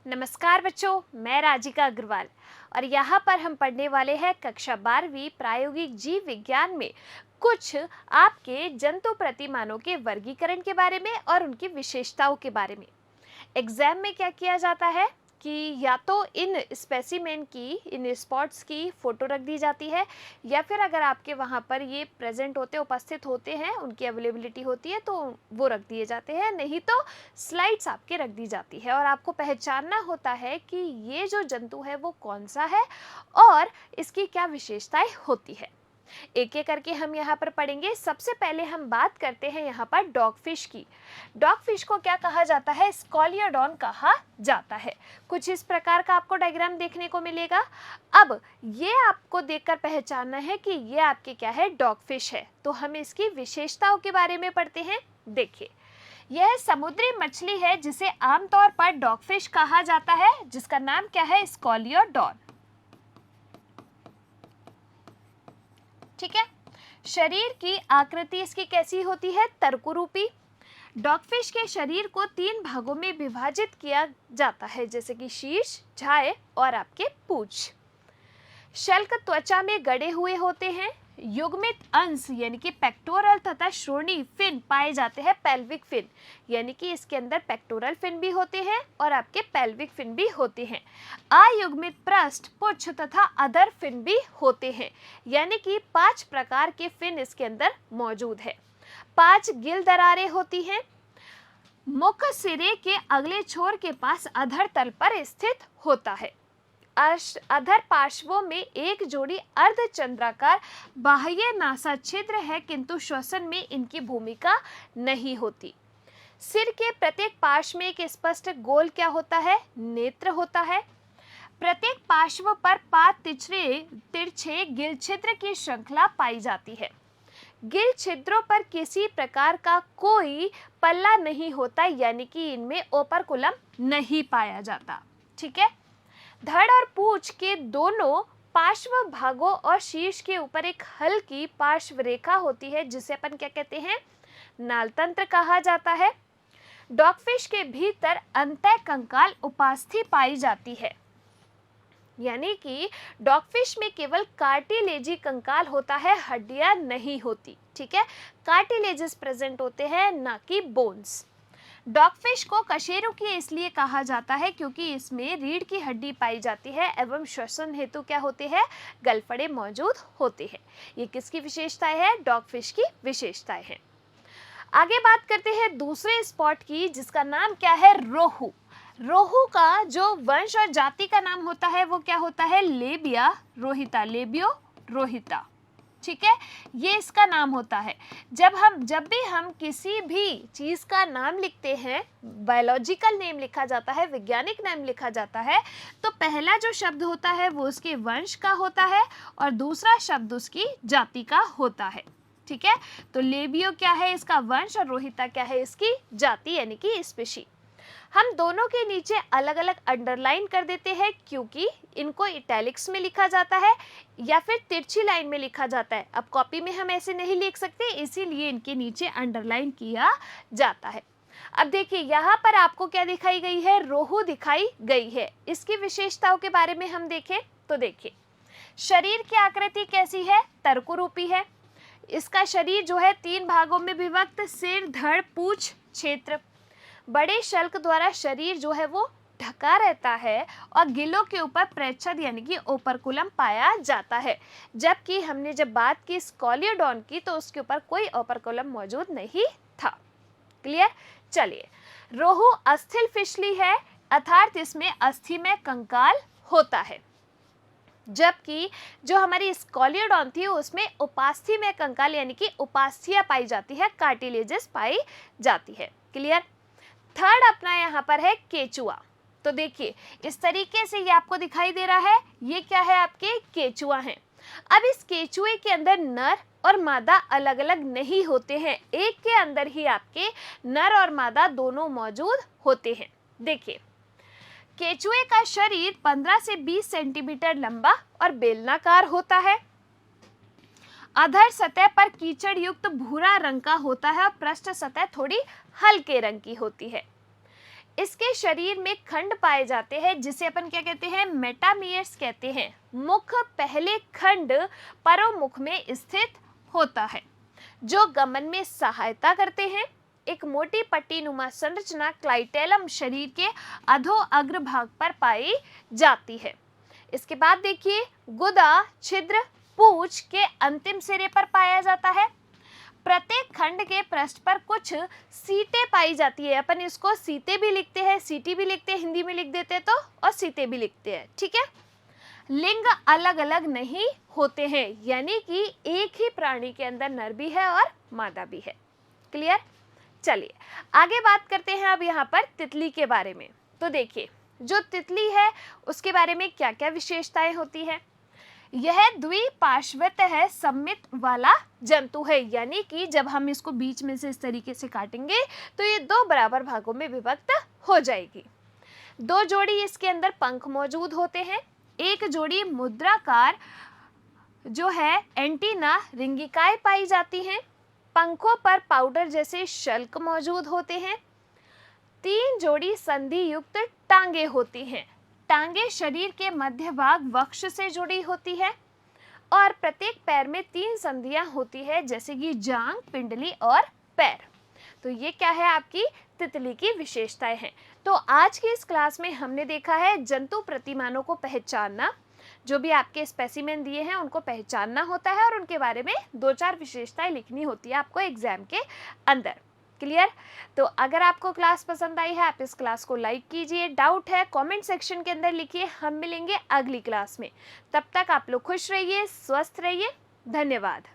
नमस्कार बच्चों, मैं राजिका अग्रवाल और यहाँ पर हम पढ़ने वाले हैं कक्षा 12वीं प्रायोगिक जीव विज्ञान में कुछ आपके जंतु प्रतिमानों के वर्गीकरण के बारे में और उनकी विशेषताओं के बारे में। एग्जाम में क्या किया जाता है कि या तो इन स्पेसिमेन की, इन स्पॉट्स की फ़ोटो रख दी जाती है या फिर अगर आपके वहाँ पर ये प्रेजेंट होते, उपस्थित होते हैं, उनकी अवेलेबिलिटी होती है तो वो रख दिए जाते हैं, नहीं तो स्लाइड्स आपके रख दी जाती है और आपको पहचानना होता है कि ये जो जंतु है वो कौन सा है और इसकी क्या विशेषताएं होती है। एक एक करके हम यहाँ पर पढ़ेंगे। सबसे पहले हम बात करते हैं यहाँ पर डॉगफिश की। डॉगफिश को क्या कहा जाता है? स्कॉलियोडॉन कहा जाता है। कुछ इस प्रकार का आपको डायग्राम देखने को मिलेगा। अब ये आपको देखकर पहचानना है कि ये आपके क्या है? डॉगफिश है। तो हम इसकी विशेषताओं के बारे में पढ़ते हैं। देखिए, यह समुद्री मछली है जिसे आमतौर पर डॉगफिश कहा जाता है, जिसका नाम क्या है? स्कॉलियोडॉन। ठीक है। शरीर की आकृति इसकी कैसी होती है? तर्करूपी। डॉगफिश के शरीर को 3 भागों में विभाजित किया जाता है, जैसे कि शीर्ष, झाए और आपके पूंछ। शल्क त्वचा में गड़े हुए होते हैं। युग्मित अंश यानी कि पेक्टोरल तथा श्रोणी फिन पाए जाते हैं। पेल्विक फिन यानी कि इसके अंदर पेक्टोरल फिन भी होते हैं और आपके पेल्विक फिन भी होते हैं। अयुग्मित पृष्ठ, पुच्छ तथा अधर फिन भी होते हैं, यानी कि 5 प्रकार के फिन इसके अंदर मौजूद है। 5 गिल दरारें होती हैं। मुख सिरे के अगले छोर के पास अधर तल पर स्थित होता है। अधर पार्श्वों में एक जोड़ी अर्धचंद्राकार बाह्य नासा छिद्र है, किंतु श्वसन में इनकी भूमिका नहीं होती। सिर के प्रत्येक पार्श्व में एक स्पष्ट गोल क्या होता है? नेत्र होता है। प्रत्येक पार्श्व पर 5 तिरछे गिल छिद्र की श्रृंखला पाई जाती है। गिल छिद्रों पर किसी प्रकार का कोई पल्ला नहीं होता, यानी कि इनमें ओपर्कुलम नहीं पाया जाता। ठीक है। धड़ और पूंछ के दोनों पार्श्व भागों और शीर्ष के ऊपर एक हल्की पार्श्व रेखा होती है, जिसे अपन क्या कहते हैं? नालतंत्र कहा जाता है। डॉगफिश के भीतर अंतः कंकाल उपास्थि पाई जाती है, यानी कि डॉगफिश में केवल कार्टिलेजी कंकाल होता है, हड्डियां नहीं होती। ठीक है। कार्टिलेजेस प्रेजेंट होते हैं, ना कि बोन्स। डॉगफिश को कशेरुकी इसलिए कहा जाता है क्योंकि इसमें रीढ़ की हड्डी पाई जाती है एवं श्वसन हेतु क्या होते हैं? गलफड़े मौजूद होते हैं। ये किसकी विशेषताएं है? डॉगफिश की विशेषताएं हैं। आगे बात करते हैं दूसरे स्पॉट की, जिसका नाम क्या है? रोहू। रोहू का जो वंश और जाति का नाम होता है वो क्या होता है? लेबिया रोहिता, लेबियो रोहिता। ठीक है, ये इसका नाम होता है। जब भी हम किसी भी चीज का नाम लिखते हैं, बायोलॉजिकल नेम लिखा जाता है, वैज्ञानिक नाम लिखा जाता है, तो पहला जो शब्द होता है वो उसके वंश का होता है और दूसरा शब्द उसकी जाति का होता है। ठीक है। तो लेबियो क्या है? इसका वंश, और रोहिता क्या है? इसकी जाति यानी कि स्पीशी। हम दोनों के नीचे अलग अलग अंडरलाइन कर देते हैं क्योंकि इनको इटैलिक्स में लिखा जाता है या फिर तिरछी लाइन में लिखा जाता है। अब कॉपी में हम ऐसे नहीं लिख सकते, इसीलिए इनके नीचे अंडरलाइन किया जाता है। अब देखिए, यहाँ पर आपको क्या दिखाई गई है? रोहू दिखाई गई है। इसकी विशेषताओं के बारे में हम देखें तो देखिए, शरीर की आकृति कैसी है? तर्करूपी है। इसका शरीर जो है 3 भागों में विभक्त, सिर, धड़, पूंछ क्षेत्र। बड़े शल्क द्वारा शरीर जो है वो ढका रहता है और गिलों के ऊपर प्रेच्छद यानी कि ओपर्कुलम पाया जाता है, जबकि हमने जब बात की स्कॉलियोडॉन की तो उसके ऊपर कोई ओपर्कुलम मौजूद नहीं था। क्लियर? चलिए, रोहू अस्थिल फिशली है, अर्थात इसमें अस्थि में कंकाल होता है, जबकि जो हमारी स्कॉलियोडॉन थी उसमें उपास्थि में कंकाल यानी कि उपास्थियां पाई जाती है, कार्टिलेजेस पाई जाती है। क्लियर? थर्ड अपना यहाँ पर है केचुआ। तो देखिए, इस तरीके से ये आपको दिखाई दे रहा है, ये क्या है? आपके केचुआ हैं। अब इस केचुए के अंदर नर और मादा अलग अलग नहीं होते हैं, एक के अंदर ही आपके नर और मादा दोनों मौजूद होते हैं। देखिए, केचुए का शरीर 15 से 20 सेंटीमीटर लंबा और बेलनाकार होता है। अधर सतह पर कीचड़ युक्त भूरा रंग का होता है और पृष्ठ सतह थोड़ी हल्के रंग की होती है। इसके शरीर में खंड पाए जाते हैं जिसे अपन क्या कहते हैं, मेटामियर्स कहते हैं। मुख पहले खंड परोमुख में स्थित होता है जो गमन में सहायता करते हैं। एक मोटी पट्टीनुमा संरचना क्लाइटेलम शरीर के अधो अग्र भाग पर पाई जाती है। इसके बाद देखिए, गुदा छिद्र पूंछ के अंतिम सिरे पर पाया जाता है। प्रत्येक खंड के पृष्ठ पर कुछ सीटें पाई जाती है। अपन इसको सीटें भी लिखते हैं, सीटी भी लिखते हैं, हिंदी में लिख देते हैं तो, और सीटें भी लिखते हैं, ठीक है। लिंग अलग अलग नहीं होते हैं, यानी कि एक ही प्राणी के अंदर नर भी है और मादा भी है। क्लियर? चलिए आगे बात करते हैं अब यहाँ पर तितली के बारे में। तो देखिए, जो तितली है उसके बारे में क्या क्या विशेषताएं होती है। यह द्विपार्श्विक है, सममित वाला जंतु है, यानी कि जब हम इसको बीच में से इस तरीके से काटेंगे तो ये दो बराबर भागों में विभक्त हो जाएगी। दो जोड़ी इसके अंदर पंख मौजूद होते हैं। एक जोड़ी मुद्राकार जो है एंटीना रिंगिकाएं पाई जाती हैं। पंखों पर पाउडर जैसे शल्क मौजूद होते हैं। 3 जोड़ी संधि युक्त टांगे होती हैं। टांगे शरीर के मध्य भाग वक्ष से जुड़ी होती है और प्रत्येक पैर में 3 संधियां होती है, जैसे कि जांग, पिंडली और पैर। तो ये क्या है, आपकी तितली की विशेषताएं हैं। तो आज की इस क्लास में हमने देखा है जंतु प्रतिमानों को पहचानना, जो भी आपके स्पेसिमेन दिए हैं उनको पहचानना होता है और उनके बारे में 2-4 विशेषताएं लिखनी होती है आपको एग्जाम के अंदर। क्लियर? तो अगर आपको क्लास पसंद आई है आप इस क्लास को लाइक कीजिए। डाउट है कमेंट सेक्शन के अंदर लिखिए। हम मिलेंगे अगली क्लास में। तब तक आप लोग खुश रहिए, स्वस्थ रहिए। धन्यवाद।